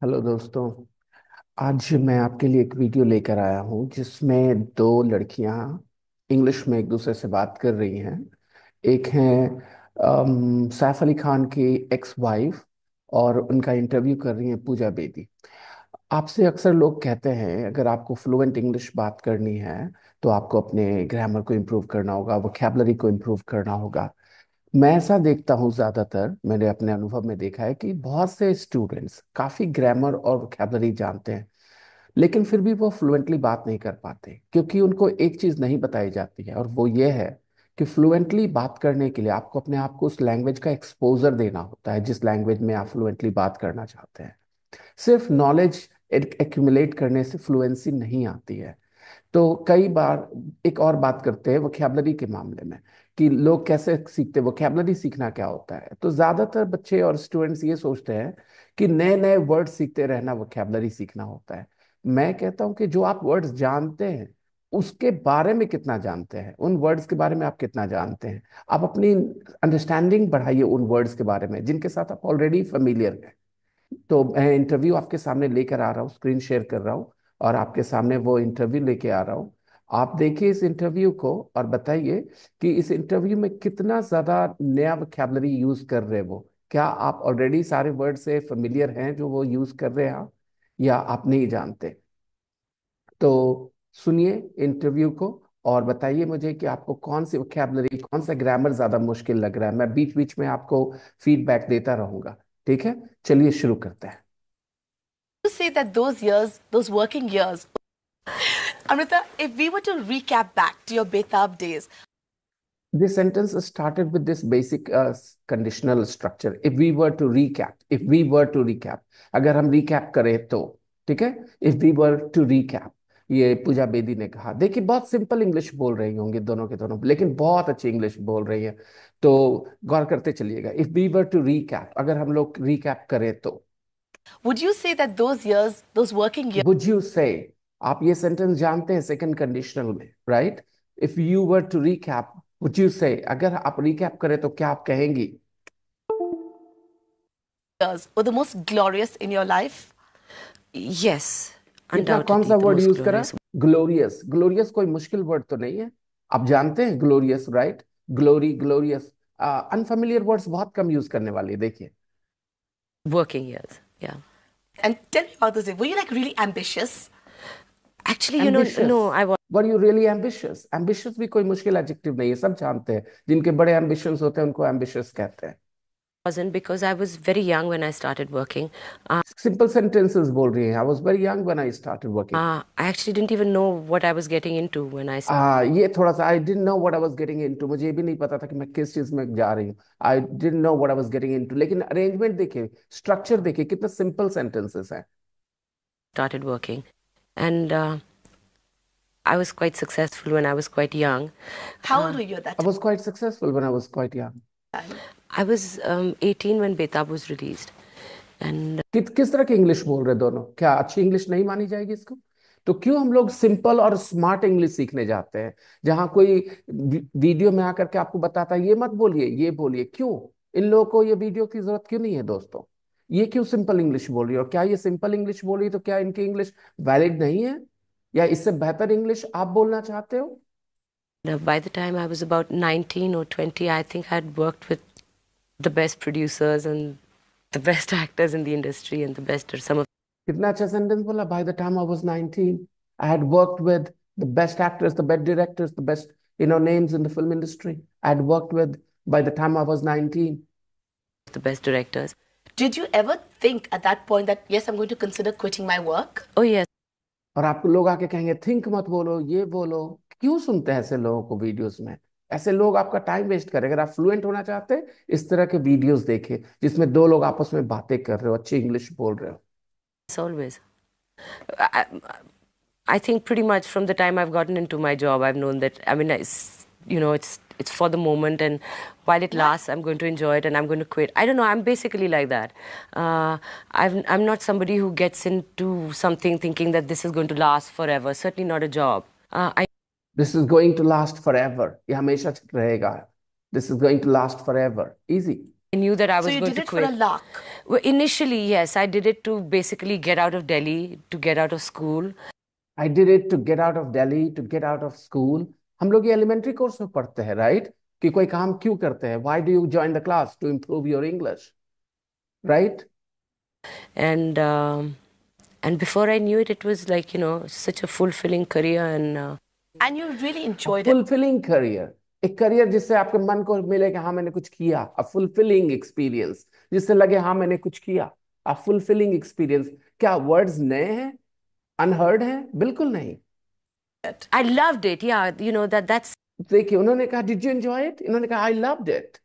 Hello दोस्तों। आज मैं आपके लिए एक वीडियो लेकर आया हूँ जिसमें दो लड़कियां इंग्लिश में एक दूसरे से बात कर रही हैं। एक है सैफ अली खान की एक्स वाइफ और उनका इंटरव्यू कर रही हैं पूजा बेदी। आपसे अक्सर लोग कहते हैं अगर आपको फ्लुएंट इंग्लिश बात करनी है तो आपको अपने ग्रामर को इम्प्रूव करना होगा, वोकैबलरी को इम्प्रूव करना होगा। मैं ऐसा देखता हूँ, ज्यादातर मैंने अपने अनुभव में देखा है कि बहुत से स्टूडेंट्स काफी ग्रामर और वोकैबलरी जानते हैं लेकिन फिर भी वो फ्लुएंटली बात नहीं कर पाते क्योंकि उनको एक चीज नहीं बताई जाती है और वो ये है कि फ्लुएंटली बात करने के लिए आपको अपने आप को उस लैंग्वेज का एक्सपोजर देना होता है जिस लैंग्वेज में आप फ्लुएंटली बात करना चाहते हैं। सिर्फ नॉलेज एक्यूमुलेट करने से फ्लुएंसी नहीं आती है। तो कई बार एक और बात करते हैं वोकैबलरी के मामले में कि लोग कैसे सीखते हैं, वोकैबलरी सीखना क्या होता है। तो ज्यादातर बच्चे और स्टूडेंट्स ये सोचते हैं कि नए नए वर्ड सीखते रहना वोकैबलरी सीखना होता है। मैं कहता हूं कि जो आप वर्ड्स जानते हैं उसके बारे में कितना जानते हैं, उन वर्ड्स के बारे में आप कितना जानते हैं। आप अपनी अंडरस्टैंडिंग बढ़ाइए उन वर्ड्स के बारे में जिनके साथ आप ऑलरेडी फेमिलियर हैं। तो मैं इंटरव्यू आपके सामने लेकर आ रहा हूँ, स्क्रीन शेयर कर रहा हूँ और आपके सामने वो इंटरव्यू लेके आ रहा हूँ। आप देखिए इस इंटरव्यू को और बताइए कि इस इंटरव्यू में कितना ज्यादा नया वोकैबलरी यूज कर रहे हैं वो। क्या आप ऑलरेडी सारे वर्ड से फेमिलियर हैं जो वो यूज कर रहे हैं आप, या आप नहीं जानते। तो सुनिए इंटरव्यू को और बताइए मुझे कि आपको कौन सी वोकैबलरी, कौन सा ग्रामर ज्यादा मुश्किल लग रहा है। मैं बीच बीच में आपको फीडबैक देता रहूंगा। ठीक है, चलिए शुरू करते हैं। To say that those years, those working years, Amrita, if we were to recap back to your Betab days, This sentence started with this basic conditional structure. If we were to recap, if we were to recap, अगर हम recap करें तो, ठीक है। If we were to recap, ये पूजा बेदी ने कहा। देखिए बहुत सिंपल इंग्लिश बोल रही होंगी दोनों के दोनों, लेकिन बहुत अच्छी इंग्लिश बोल रही है। तो गौर करते चलिएगा। If we were to recap, अगर हम लोग recap करें तो, would you say that those years, those working years, would you say, आप ये सेंटेंस जानते हैं सेकंड कंडीशनल में, right. If you were to recap, would you say, अगर आप recap करें तो क्या आप कहेंगी। were the most glorious in your life? Yes, कितना, कौन undoubtedly सा the वर्ड most यूज करा। glorious. ग्लोरियस, ग्लोरियस कोई मुश्किल वर्ड तो नहीं है। आप जानते हैं glorious, right. Glory, glorious, unfamiliar words बहुत कम यूज करने वाली है, देखिए। Working years. Yeah. And tell me about this day. Were you like really ambitious? Actually, ambitious, no, I were you really ambitious. Ambitious भी कोई मुश्किल एडजेक्टिव नहीं है, सब जानते हैं जिनके बड़े एम्बिशंस होते हैं उनको एम्बिशियस कहते हैं। wasn't because I was very young when I started working. Simple sentences बोल रही हैं। I was very young when I started working. I actually didn't even know what I was getting into when I. ये थोड़ा सा, I didn't know what I was getting into, मुझे ये भी नहीं पता था कि मैं किस चीज में जा रही हूँ। I didn't know what I was getting into, लेकिन अरेंजमेंट देखिए, स्ट्रक्चर देखिए, कितने सिंपल सेंटेंसेस हैं। Started working, and I was quite successful when I was quite young. How old were you at that I was quite successful when I was quite young. time? I was 18 when Betab was released, and किस तरह की English बोल रहे दोनों, क्या अच्छी English नहीं मानी जाएगी इसको। तो क्यों हम लोग सिंपल और स्मार्ट इंग्लिश सीखने जाते हैं जहां कोई वीडियो में आकर के आपको बताता है ये मत बोलिए ये बोलिए। क्यों इन लोगों को ये वीडियो की जरूरत क्यों नहीं है दोस्तों। ये क्यों सिंपल इंग्लिश बोल रही है, और क्या ये सिंपल इंग्लिश बोल रही है तो क्या इनकी इंग्लिश वैलिड नहीं है, या इससे बेहतर इंग्लिश आप बोलना चाहते हो। by the time I was about 19 or 20, I think I'd worked with the best producers and the best actors in the industry and the best or some of. कितना अच्छा सेंटेंस बोला। By the time I was 19 I had worked with the best actors, the best directors, the best names in the film industry. I had worked with, by the time I was 19। The best directors. Did you ever think at that point that, yes, I'm going to consider quitting my work? Oh yes, और आपको लोग आके कहेंगे think मत बोलो ये बोलो। क्यों सुनते हैं ऐसे लोगों को वीडियोस में। ऐसे लोग आपका टाइम वेस्ट करें। अगर आप फ्लुएंट होना चाहते हैं इस तरह के वीडियोस देखें जिसमें दो लोग आपस में बातें कर रहे हो, अच्छी इंग्लिश बोल रहे हो। always. I, I think pretty much from the time I've gotten into my job, I've known that. I mean, it's for the moment, and while it lasts, I'm going to enjoy it, and I'm going to quit. I don't know. I'm basically like that. I'm not somebody who gets into something thinking that this is going to last forever. Certainly not a job. I this is going to last forever, ये हमेशा रहेगा। This is going to last forever, easy. I knew that I So was you going did to it for a quit. lark. Well, initially, yes, I did it to basically get out of Delhi, to get out of school. I did it to get out of Delhi, to get out of school. हम लोग ये elementary course में पढ़ते हैं, right? कि कोई काम क्यों करते हैं? Why do you join the class? To improve your English, right? And and before I knew it, it was like, you know, such a fulfilling career. And you really enjoyed it. Fulfilling career, एक career जिससे आपके मन को मिले कि हाँ मैंने कुछ किया, अ फुलफिलिंग एक्सपीरियंस जिससे लगे हाँ मैंने कुछ किया, अ फुलफिलिंग एक्सपीरियंस। क्या वर्ड्स नए हैं, अनहर्ड हैं? बिल्कुल नहीं। I loved it. Yeah, you know, that's देखिए उन्होंने कहा डिड यू एंजॉय इट, इन्होंने कहा आई लव्ड इट।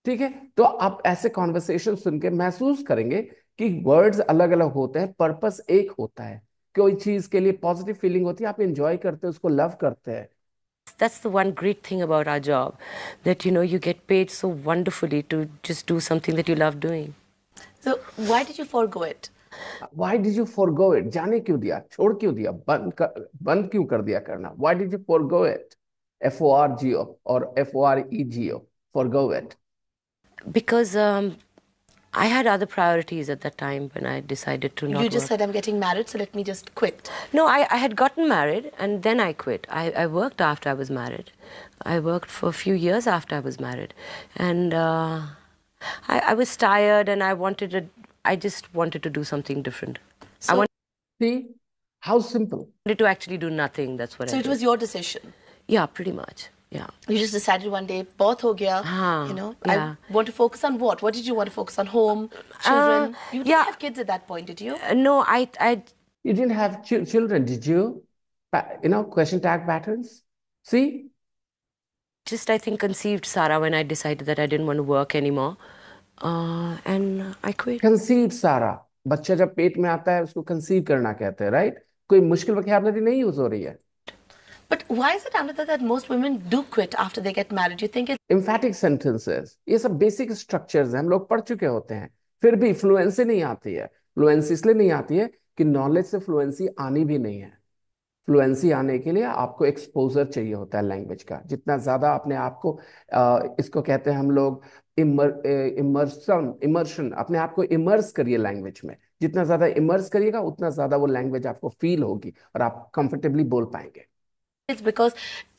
ठीक है, तो आप ऐसे कॉन्वर्सेशन सुन के महसूस करेंगे कि वर्ड्स अलग अलग होते हैं, पर्पस एक होता है। कोई चीज के लिए पॉजिटिव फीलिंग होती है, आप एंजॉय करते हैं, उसको लव करते हैं। that's the one great thing about our job, that, you know, you get paid so wonderfully to just do something that you love doing. So why did you forego it? Why did you forgo it? जाने क्यों दिया, छोड़ क्यों दिया, बंद क्यों कर दिया करना? Why did you forgo it? FORGO or FOREGO, forgo it. Because I had other priorities at that time when I decided to not You just work. said, I'm getting married, so let me just quit. No, I had gotten married and then I quit. I worked after I was married. I worked for a few years after I was married. And I was tired and I just wanted to do something different. I So, See how simple. wanted to actually do nothing. That's what so I it did. was your decision. Yeah, pretty much. Yeah. You just decided one day, बहुत हो गया, हाँ, you know, yeah. I want to focus on what? What did you want to focus on? Home, children? You didn't yeah. have kids at that point, did you? No, You didn't have children, did you? Question tag patterns. See, just, I think, conceived Sarah when I decided that I didn't want to work anymore. And I quit. Conceive सारा, बच्चा जब पेट में आता है उसको conceive करना कहते हैं, राइट? कोई मुश्किल वोकैबुलरी नहीं यूज हो रही है। But why is it, Amrita, that most women do quit after they get married? You think it's एम्फैटिक sentences, ये सब बेसिक स्ट्रक्चर्स हैं, हम लोग पढ़ चुके होते हैं, फिर भी फ्लुएंसी नहीं आती है। फ्लुएंसी इसलिए नहीं आती है कि नॉलेज से फ्लुएंसी आनी भी नहीं है। फ्लुएंसी आने के लिए आपको एक्सपोजर चाहिए होता है लैंग्वेज का। जितना ज्यादा अपने आप को इसको कहते हैं हम लोग इमर्शन, अपने आप को इमर्स करिए लैंग्वेज में। जितना ज्यादा इमर्स करिएगा उतना ज्यादा वो लैंग्वेज आपको फील होगी और आप कंफर्टेबली बोल पाएंगे। because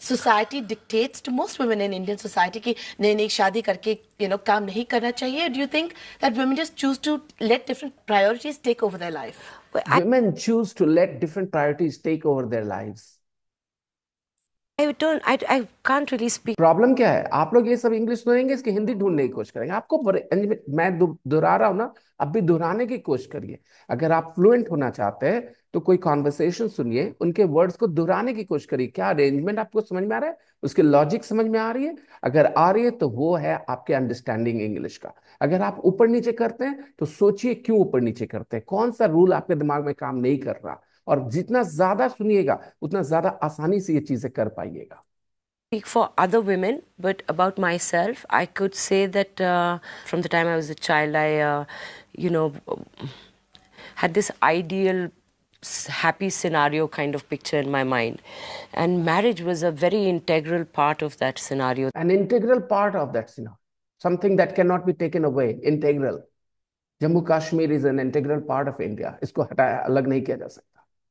society dictates to most women in Indian society कि नई नई शादी करके काम नहीं करना चाहिए? Do you think that women just choose to let different priorities take over their life? Women choose to let different priorities take over their lives. I can't really speak. Problem क्या है? आप लोग ये सब इंग्लिश सुनेंगे, इसकी हिंदी ढूंढने की कोशिश करेंगे। आपको मैं दोहरा रहा हूं ना, अब भी दोहराने की कोशिश करिए। अगर आप फ्लुएंट होना चाहते हैं तो कोई कॉन्वर्सेशन सुनिए, उनके वर्ड्स को दोहराने की कोशिश करिए। क्या अरेंजमेंट आपको समझ में आ रहा है, उसकी लॉजिक समझ में आ रही है? अगर आ रही है तो वो है आपके अंडरस्टैंडिंग इंग्लिश का। अगर आप ऊपर नीचे करते हैं तो सोचिए क्यों ऊपर नीचे करते हैं, कौन सा रूल आपके दिमाग में काम नहीं कर रहा। और जितना ज्यादा सुनिएगा उतना ज्यादा आसानी से ये चीजें कर पाइएगा। Speak for other women, but about myself, I could say that from the time I was a child, I, had this ideal, happy scenario kind of picture in my mind. And marriage was a very integral part of that scenario. An integral part of that scenario. Something that cannot be taken away. Integral. Jammu Kashmir is an integral part of India. इसको हटाया अलग नहीं किया जा सकता.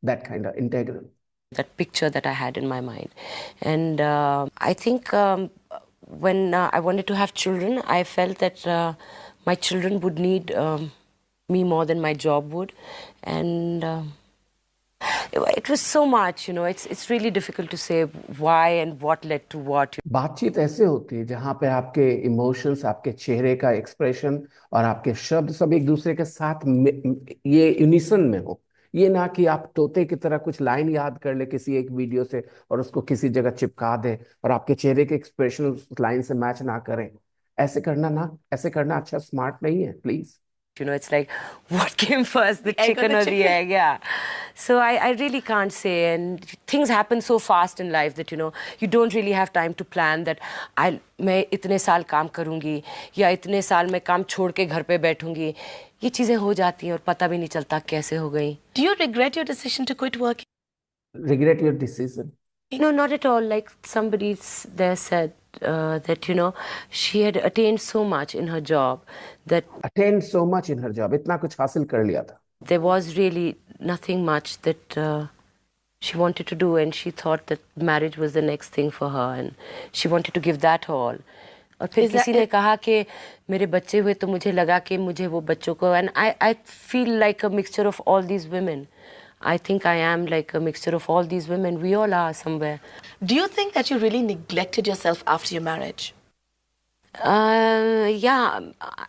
That kind of integral. That picture that I had in my mind. And I think when I wanted to have children, I felt that my children would need me more than my job would. And it was so much, it's really difficult to say why and what led to what. बातचीत ऐसे होती है जहाँ पे आपके emotions, आपके चेहरे का एक्सप्रेशन और आपके शब्द सब एक दूसरे के साथ ये यूनिसन में हो। ये ना कि आप तोते की तरह कुछ लाइन याद कर ले किसी एक वीडियो से और उसको किसी जगह चिपका दे और आपके चेहरे के एक्सप्रेशन उस लाइन से मैच ना करें। ऐसे करना अच्छा, स्मार्ट नहीं है, please. It's like, what came first, the chicken or the egg? Yeah. So I really can't say. And things happen so fast in life that, you don't really have time to plan that मैं इतने साल काम करूंगी या इतने साल मैं काम छोड़ के घर पे बैठूंगी। ये चीजें हो जाती हैं और पता भी नहीं चलता कैसे हो गई। Do you regret your decision to quit working? Regret your decision? No, not at all. Like somebody there said, that she had attained so much in her job that Attained so much in her job, इतना कुछ हासिल कर लिया था. there was really nothing much that she wanted to do, and she thought that marriage was the next thing for her, and she wanted to give that all. और फिर किसी ने कहा कि मेरे बच्चे हुए तो मुझे लगा कि मुझे वो बच्चों को, and I feel like a mixture of all these women. I think I am like a mixture of all these women. We all are somewhere. Do you think that you really neglected yourself after your marriage? Yeah,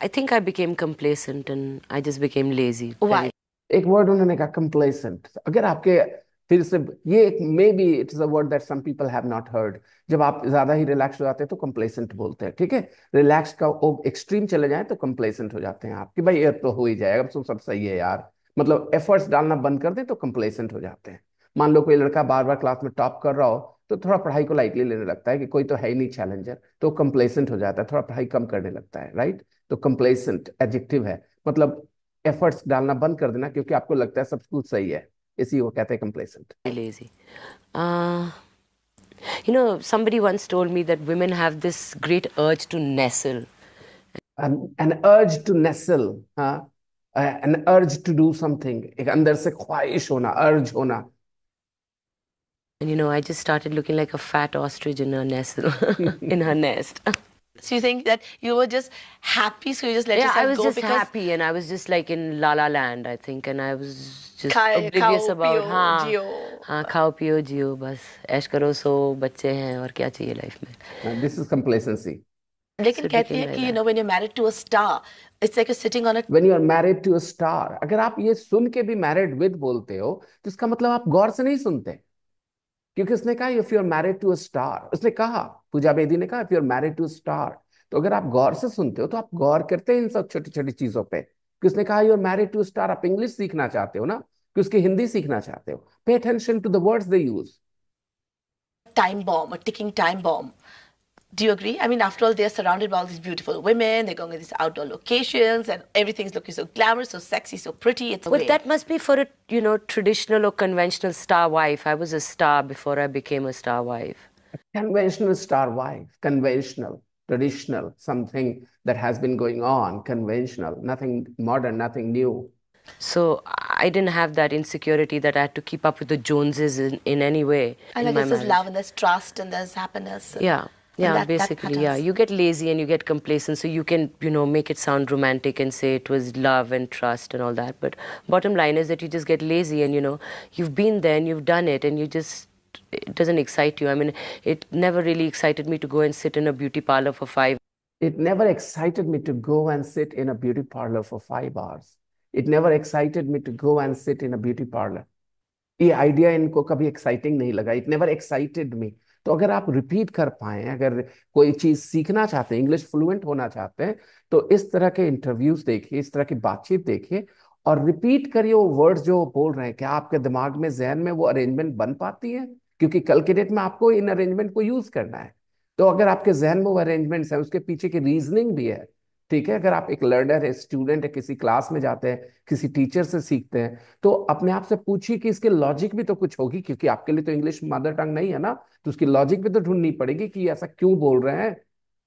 I think I became complacent and I just became lazy. Why? एक word उन्होंने कहा complacent. अगर आपके फिर से ये एक maybe it is a word that some people have not heard. जब आप ज्यादा ही रिलैक्स हो जाते हैं तो कंप्लेसेंट बोलते हैं. ठीक है, रिलैक्स का एक्सट्रीम चले जाए तो कंप्लेसेंट हो जाते हैं आप कि भाई ये तो हो ही जाएगा, अब तो सब सही है यार. मतलब एफर्ट्स डालना बंद कर दें तो कंप्लेसेंट हो जाते हैं. मान लो कोई लड़का बार बार क्लास में टॉप कर रहा हो तो थोड़ा पढ़ाई को लाइटली लेने लगता है कि कोई तो है ही नहीं चैलेंजर, तो कंप्लेसेंट हो जाता है, थोड़ा पढ़ाई कम करने लगता है. राइट, तो कंप्लेसेंट एडजेक्टिव है, मतलब एफर्ट्स डालना बंद कर देना क्योंकि आपको लगता है सब कुछ सही है, इसी को कहते हैं complacent. Lazy. Uh, somebody once told me that women have this great urge to nestle. An urge to nestle, हाँ, an urge to do something, एक अंदर से ख्वाहिश होना, urge होना. And I just started looking like a fat ostrich in her nestle, in her nest. So you think that you were just happy, so you just let yourself go? Yeah, I was just because happy, and I was just like in La La Land, I think, and I was just खाओ, oblivious about जियो. हाँ, खाओ पियो जियो, बस ऐश करो, सो बच्चे हैं और क्या चाहिए लाइफ में. This is complacency. लेकिन कहते हैं कि when you're married to a star, it's like you're sitting on a. When you are married to a star, अगर आप ये सुन के भी married with बोलते हो तो इसका मतलब आप गौर से नहीं सुनते. क्योंकि उसने कहा if you are married to a star, उसने कहा, पूजा बेदी ने कहा if you are married to a star, तो अगर आप गौर से सुनते हो तो आप गौर करते हैं इन सब छोटी छोटी चीजों पे. कि उसने कहा you are married to a star, आप इंग्लिश सीखना चाहते हो ना, कि उसकी हिंदी सीखना चाहते हो. Pay attention to the words they use. Time bomb, a ticking time bomb. Do you agree? I mean, after all, they're surrounded by all these beautiful women. They're going to these outdoor locations, and everything's looking so glamorous, so sexy, so pretty. It's But that must be for a traditional or conventional star wife. I was a star before I became a star wife. Conventional star wife, conventional, traditional, something that has been going on, conventional, nothing modern, nothing new. So I didn't have that insecurity that I had to keep up with the Joneses in any way. And I guess there's love and there's trust and there's happiness. Yeah. Yeah, basically, yeah. You get lazy and you get complacent, so you can, make it sound romantic and say it was love and trust and all that. But bottom line is that you just get lazy and, you've been there and you've done it and it doesn't excite you. I mean, it never really excited me to go and sit in a beauty parlor for 5 hours. It never excited me to go and sit in a beauty parlor for 5 hours. It never excited me to go and sit in a beauty parlor. ये idea इनको कभी exciting नहीं लगा. It never excited मी. तो अगर आप repeat कर पाए, अगर कोई चीज सीखना चाहते हैं, इंग्लिश फ्लुएंट होना चाहते हैं, तो इस तरह के इंटरव्यूज देखिए, इस तरह की बातचीत देखिए और रिपीट करिए वो वर्ड्स जो बोल रहे हैं. क्या आपके दिमाग में, जहन में वो अरेंजमेंट बन पाती है? क्योंकि कल के डेट में आपको इन अरेंजमेंट को यूज करना है. तो अगर आपके जहन में वो अरेंजमेंट्स है, उसके पीछे की रीजनिंग भी है. ठीक है, अगर आप एक लर्नर है, स्टूडेंट है, किसी क्लास में जाते हैं, किसी टीचर से सीखते हैं, तो अपने आप से पूछिए कि इसके लॉजिक भी तो कुछ होगी, क्योंकि आपके लिए तो इंग्लिश मदर टंग नहीं है ना, तो उसकी लॉजिक भी तो ढूंढनी पड़ेगी कि ऐसा क्यों बोल रहे हैं.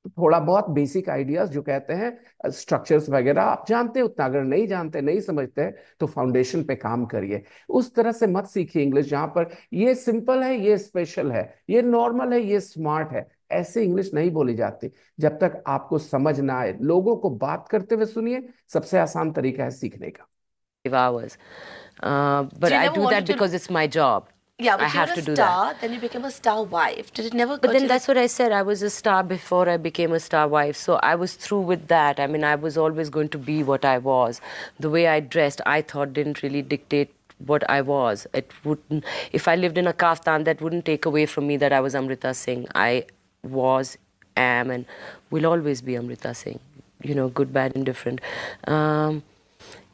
तो थोड़ा बहुत बेसिक आइडियाज जो कहते हैं स्ट्रक्चर्स वगैरह आप जानते हैं उतना, अगर नहीं जानते, नहीं समझते, तो फाउंडेशन पे काम करिए. उस तरह से मत सीखिए इंग्लिश जहां पर ये सिंपल है, ये स्पेशल है, ये नॉर्मल है, ये स्मार्ट है. ऐसे इंग्लिश नहीं बोली जाती जब तक आपको समझ ना आए. लोगों को बात करते हुए सुनिए, सबसे आसान तरीका है सीखने का. 5 hours. But I do that because it's my job. Yeah, but I have to you're do a star, that. then you became a star wife. Did it never But then that's what I said. I was a star before I became a star wife. So I was through with that. I mean, I was always going to be what I was. The way I dressed, I thought didn't really dictate what I was. It wouldn't. If I lived in a kaftan, that wouldn't take away from me that I was Amrita Singh. I was, am, and will always be Amrita Singh. Good, bad, indifferent.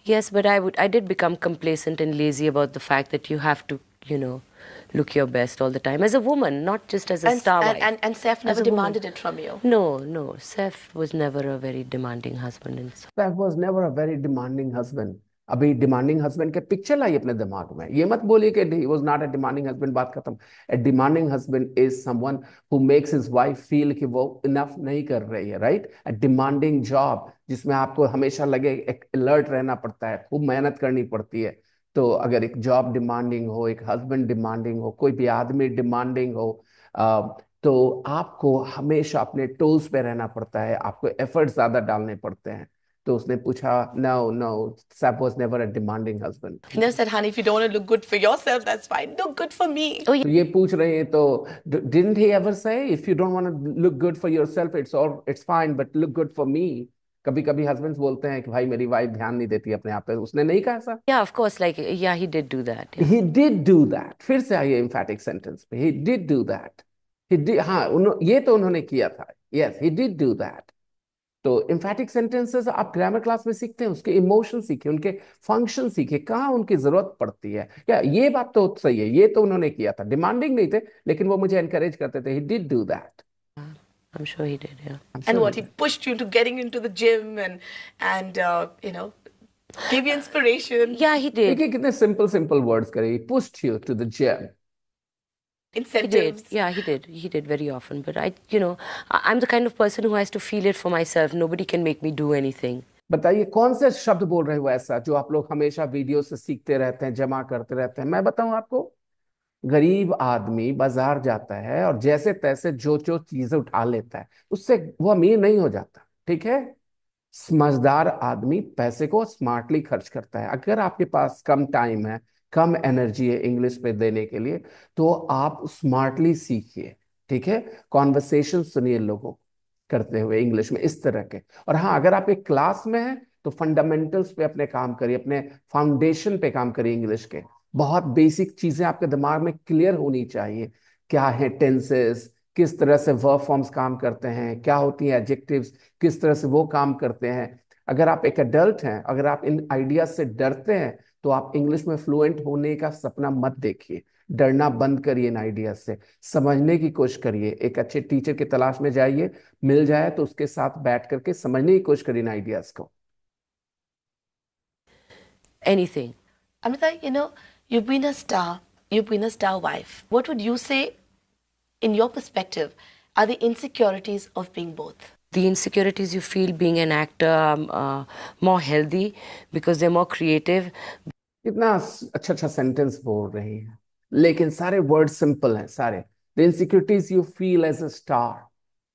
Yes, but I did become complacent and lazy about the fact that you have to, look your best all the time as a woman, not just as a star wife. And Saif never demanded it from you. No. Saif was never a very demanding husband. Saif was never a very demanding husband. अभी demanding husband के picture लाई अपने दिमाग में, ये मत बोलिए कि he was not a demanding husband, बात खत्म। A demanding husband is someone who makes his wife feel कि वो इनफ नहीं कर रही है, राइट। अ डिमांडिंग जॉब जिसमें आपको हमेशा लगे, एक अलर्ट रहना पड़ता है, खूब मेहनत करनी पड़ती है। तो अगर एक जॉब डिमांडिंग हो, एक हस्बैंड डिमांडिंग हो, कोई भी आदमी डिमांडिंग हो, तो आपको हमेशा अपने टोज पे रहना पड़ता है, आपको एफर्ट ज्यादा डालने पड़ते हैं। तो उसने पूछा, no no, Sap was never a demanding husband. He never said, honey, if you don't want to look good for yourself, that's fine. Look good for me. Oh, तो ये पूछ रहे हैं, तो didn't he ever say if you don't want to look good for yourself it's fine but look good for me. कभी कभी husbands बोलते हैं कि भाई मेरी वाइफ ध्यान नहीं देती अपने आप पे, उसने नहीं कहा ऐसा। yeah, of course. Like, yeah, he did do that. Yeah. He did do that, फिर से आइए एम्फैटिक सेंटेंस पे, he did do that. He did, हाँ ये तो उन्होंने किया था, yes he did do that. तो एम्फैटिक सेंटेंसेस आप ग्रामर क्लास में सीखते हैं, उसके इमोशन सीखे, उनके फंक्शन सीखे, कहाँ उनकी जरूरत पड़ती है क्या, ये बात तो सही है, ये तो उन्होंने किया था, डिमांडिंग नहीं थे लेकिन वो मुझे एनकरेज करते थे, he did do that. I'm sure he did. Yeah. And what, he pushed you into getting into the gym and you know, gave you inspiration, Yeah, he did. देखिए कितने सिंपल सिंपल वर्ड्स करे, pushed you to the gym. He did. incentives. Yeah, he did. He did very often. But I'm the kind of person who has to feel it for myself. Nobody can make me do anything. बताइए कौन से शब्द बोल रहे हो ऐसा जो आप लोग हमेशा वीडियो से सीखते रहते हैं, जमा करते रहते हैं। मैं बताऊं आपको, गरीब आदमी बाजार जाता है और जैसे तैसे जो जो चीजें उठा लेता है, उससे वो अमीर नहीं हो जाता, ठीक है। समझदार आदमी पैसे को स्मार्टली खर्च करता है। अगर आपके पास कम टाइम है, कम एनर्जी है इंग्लिश पे देने के लिए, तो आप स्मार्टली सीखिए, ठीक है। कॉन्वर्सेशन सुनिए लोगों करते हुए इंग्लिश में इस तरह के। और हाँ, अगर आप एक क्लास में हैं तो फंडामेंटल्स पे अपने काम करिए, अपने फाउंडेशन पे काम करिए इंग्लिश के। बहुत बेसिक चीजें आपके दिमाग में क्लियर होनी चाहिए। क्या है टेंसेस, किस तरह से वर्ब फॉर्म्स काम करते हैं, क्या होती हैं एडजेक्टिव्स, किस तरह से वो काम करते हैं। अगर आप एक एडल्ट हैं, अगर आप इन आइडियाज से डरते हैं, तो आप इंग्लिश में फ्लुएंट होने का सपना मत देखिए। डरना बंद करिए, इन आइडियाज से समझने की कोशिश करिए। एक अच्छे टीचर की तलाश में जाइए, मिल जाए तो उसके साथ बैठ करके समझने की कोशिश करिए इन आइडियाज को। Anything. Amrita, you know, you've been a star. You've been a star wife. What would you say, in your perspective, are the insecurities of being both? The insecurities you feel being an actor more healthy because they're more creative. इतना अच्छा अच्छा sentence बोल रही हैं, लेकिन सारे word simple हैं सारे। The insecurities you feel as a star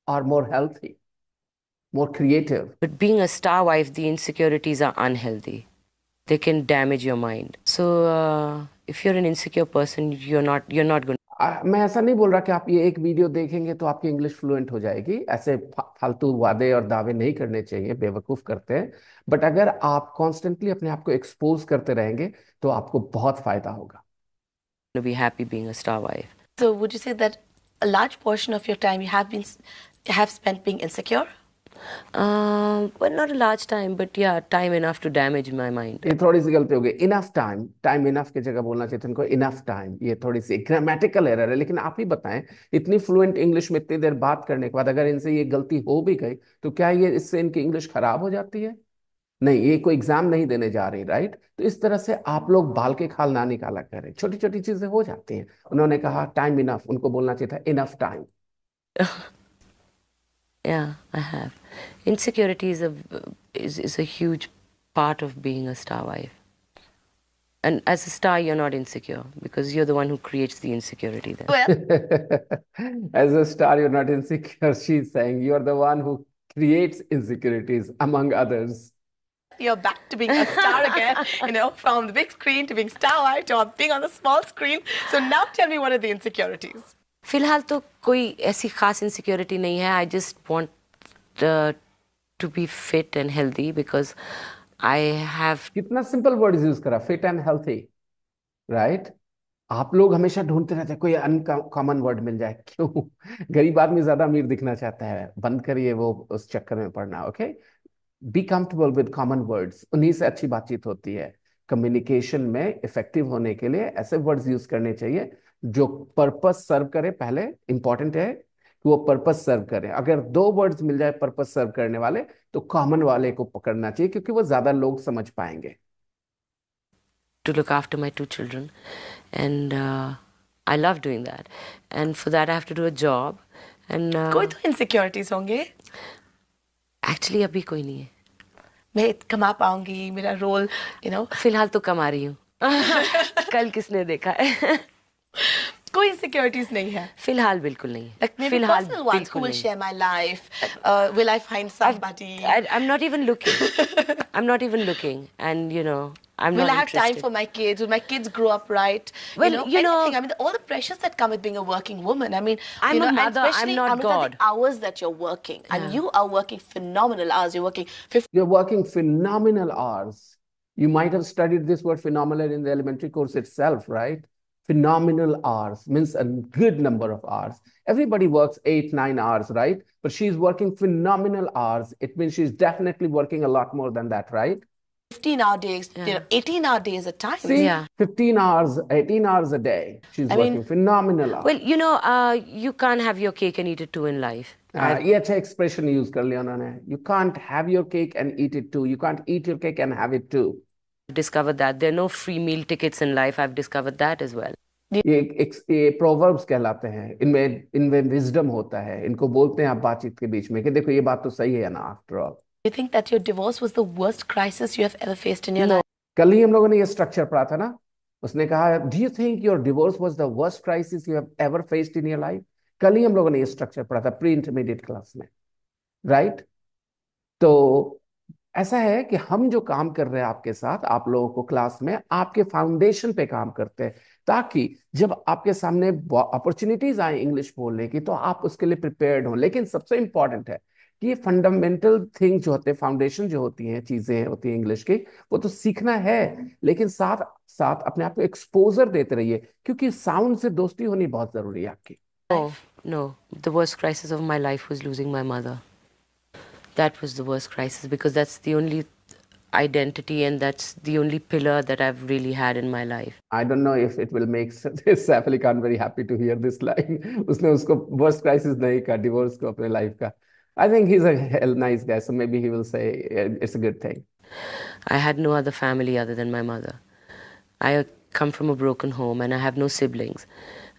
are more healthy, more creative. But being a star wife, the insecurities are unhealthy. They can damage your mind. So if you're an insecure person, you're not going. मैं ऐसा नहीं बोल रहा कि आप ये एक video देखेंगे तो आपकी इंग्लिश फ्लुएंट हो जाएगी। ऐसे फालतू वादे और दावे नहीं करने चाहिए, बेवकूफ करते हैं। बट अगर आप कॉन्स्टेंटली अपने आप को एक्सपोज करते रहेंगे तो आपको बहुत फायदा होगा। To be happy being a star wife. So would you say that a large portion of your time you have spent being insecure? But not a large time, but yeah, time enough to damage my mind. ये थोड़ी सी गलती हो गई, enough time, time enough की जगह बोलना चाहिए इनको इनफ टाइम। ये थोड़ी सी ग्रामेटिकल एरर है, लेकिन आप ही बताएं, इतनी फ्लुएंट इंग्लिश में इतनी देर बात करने के बाद अगर इनसे ये गलती हो भी गई तो क्या ये इससे इनकी इंग्लिश खराब हो जाती है? नहीं, ये कोई एग्जाम नहीं देने जा रही, राइट। तो इस तरह से आप लोग बाल के खाल ना निकाला करें, छोटी छोटी चीजें हो जाती हैं। उन्होंने कहा टाइम इनफ, उनको बोलना चाहिए था enough time. Yeah, I have. Insecurity is a huge part of being a star wife. And as a star, you're not insecure because you're the one who creates the insecurity then. Well, As a star, you're not insecure. She's saying you're the one who creates insecurities among others. you're back to being a star again, you know, from the big screen to being star wife to being on the small screen. So now tell me, what are the insecurities? फिलहाल तो कोई ऐसी खास insecurity नहीं है. I just want to be fit and healthy because I have. कितना simple word use करा, fit and healthy, right. आप लोग हमेशा ढूंढते रहते हैं कोई अनकॉमन वर्ड मिल जाए, क्यों? गरीब आदमी ज्यादा अमीर दिखना चाहता है, बंद करिए वो उस चक्कर में पड़ना, okay. Be comfortable with common words, उन्हीं से अच्छी बातचीत होती है। कम्युनिकेशन में इफेक्टिव होने के लिए ऐसे वर्ड्स यूज करने चाहिए जो पर्पस सर्व करे। पहले इंपॉर्टेंट है कि वो पर्पस सर्व करे। अगर दो वर्ड्स मिल जाए पर्पस सर्व करने वाले, तो कॉमन वाले को पकड़ना चाहिए क्योंकि वो ज्यादा लोग समझ पाएंगे। to look after my 2 children, and I love doing that. And for that, I have to do a job. And कोई तो insecurities होंगे. actually, अभी कोई नहीं है. मैं कमा पाऊंगी, मेरा रोल, you know. फिलहाल तो कमा रही हूँ. कल किसने देखा है? कोई insecurities नहीं है. फिलहाल बिल्कुल नहीं. Like maybe फिलहाल personal ones. Who will share my life? Will I find somebody? I'm not even looking. I'm not even looking, and I'm Will not I have time interested. for my kids? Will my kids grow up right? Well, anything. I mean, all the pressures that come with being a working woman. I mean, I'm a mother, and I'm especially not God. the hours that you're working, and you are working phenomenal hours. You're working 50. You're working phenomenal hours. You might have studied this word phenomenal in the elementary course itself, right? Phenomenal hours means a good number of hours. Everybody works 8, 9 hours, right? But she's working phenomenal hours. It means she's definitely working a lot more than that, right? 15-hour days, 18-hour days at times. See, Yeah. 15 hours, 18 hours a day. She's working phenomenal hours. Well, you can't have your cake and eat it too in life. ये अच्छा expression use कर लिया उन्होंने. You can't have your cake and eat it too. You can't eat your cake and have it too. Discovered that there are no free meal tickets in life. I've discovered that as well. ये proverbs कहलाते हैं. इनमें wisdom होता है. इनको बोलते हैं आप बातचीत के बीच में कि देखो ये बात तो सही है ना after all. Do you think that your divorce was the worst crisis you have ever faced in your life? कल ही हम लोगों ने ये structure पढ़ा था ना. उसने कहा do you think your divorce was the worst crisis you have ever faced in your life? कल ही हम लोगों ने ये structure पढ़ा था pre-intermediate class में. Right? तो ऐसा है कि हम जो काम कर रहे हैं आपके साथ, आप लोगों को क्लास में आपके फाउंडेशन पे काम करते हैं, ताकि जब आपके सामने अपॉर्चुनिटीज आए इंग्लिश बोलने की तो आप उसके लिए प्रिपेयर्ड हो. लेकिन सबसे इंपॉर्टेंट है कि ये फंडामेंटल थिंग जो होते हैं, फाउंडेशन जो होती हैं, चीजें होती हैं इंग्लिश की, वो तो सीखना है, लेकिन साथ साथ अपने आप को एक्सपोजर देते रहिए, क्योंकि साउंड से दोस्ती होनी बहुत जरूरी है आपकी. No. The worst crisis of my life was losing my mother. That was the worst crisis because that's the only identity and that's the only pillar that I've really had in my life. I don't know if it will make Saif Ali Khan very happy to hear this line. उसने उसको worst crisis नहीं कहा, divorce को अपने life का. I think he's a nice guy, so maybe he will say it's a good thing. I had no other family other than my mother. I come from a broken home and I have no siblings.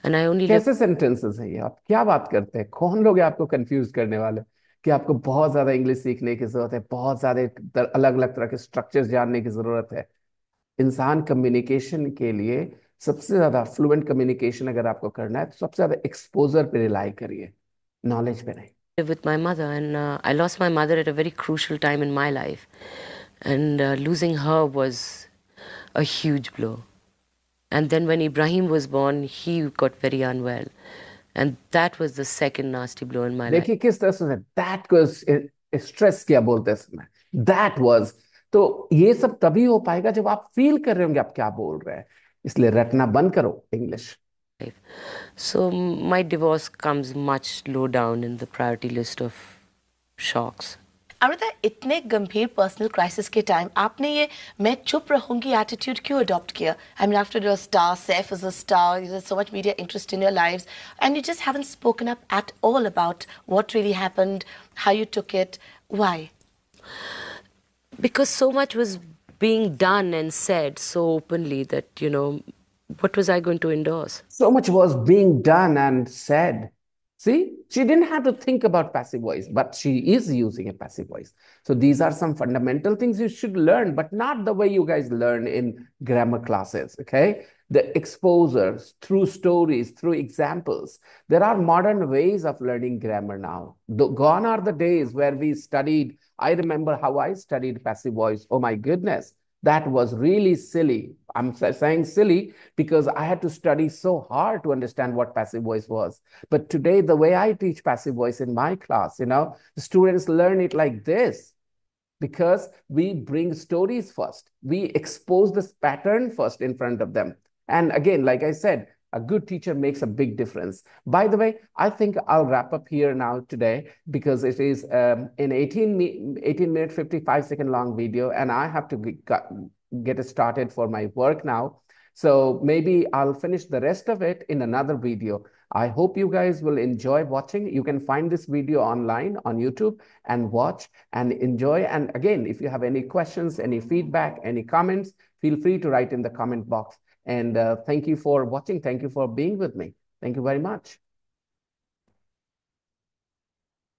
And I only live... कैसे sentences हैं ये? आप क्या बात करते हैं? कौन लोग हैं आपको confuse करने वाले कि आपको बहुत ज्यादा इंग्लिश सीखने की जरूरत है, बहुत ज्यादा अलग अलग तरह के स्ट्रक्चर्स जानने की जरूरत है. इंसान कम्युनिकेशन के लिए सबसे ज्यादा फ्लुएंट कम्युनिकेशन अगर आपको करना है तो सबसे ज्यादा एक्सपोजर पे रिलाई करिए, नॉलेज पे नहीं. with my mother and I lost my mother at a very crucial time in my life and losing her was a huge blow. And then when Ibrahim was born, he got very unwell. And that was the second nasty blow in my life. देखिए किस तरह से that was stress क्या बोलते हैं इसमें, that was. तो ये सब तभी हो पाएगा जब आप फील कर रहे होंगे आप क्या बोल रहे हैं. इसलिए रटना बंद करो English. So my divorce comes much low down in the priority list of shocks. Amrita, इतने गंभीर पर्सनल क्राइसिस के टाइम आपने ये मैं चुप रहूंगी एटीट्यूड क्यों अडॉप्ट किया? I mean, after you're a star, Saif is a star, there's so much media interest in your lives, and you just haven't spoken up at all about what really happened, how you took it. Why? Because so much was being done and said so openly that, what was I going to endorse? So much was being done and said. See, she didn't have to think about passive voice, but she is using a passive voice. So these are some fundamental things you should learn, but not the way you guys learn in grammar classes, okay? The exposures, through stories, through examples. There are modern ways of learning grammar now. Gone are the days where we studied. I remember how I studied passive voice. Oh my goodness. That was really silly. I'm saying silly because I had to study so hard to understand what passive voice was. But today, the way I teach passive voice in my class, the students learn it like this because we bring stories first. We expose this pattern first in front of them. And again, like I said, a good teacher makes a big difference. By the way, I think I'll wrap up here now today because it is an 18-minute, 55-second long video, and I have to get started for my work now. So maybe I'll finish the rest of it in another video. I hope you guys will enjoy watching. You can find this video online on YouTube and watch and enjoy. And again, if you have any questions, any feedback, any comments, feel free to write in the comment box. And thank you for watching. Thank you for being with me. Thank you very much.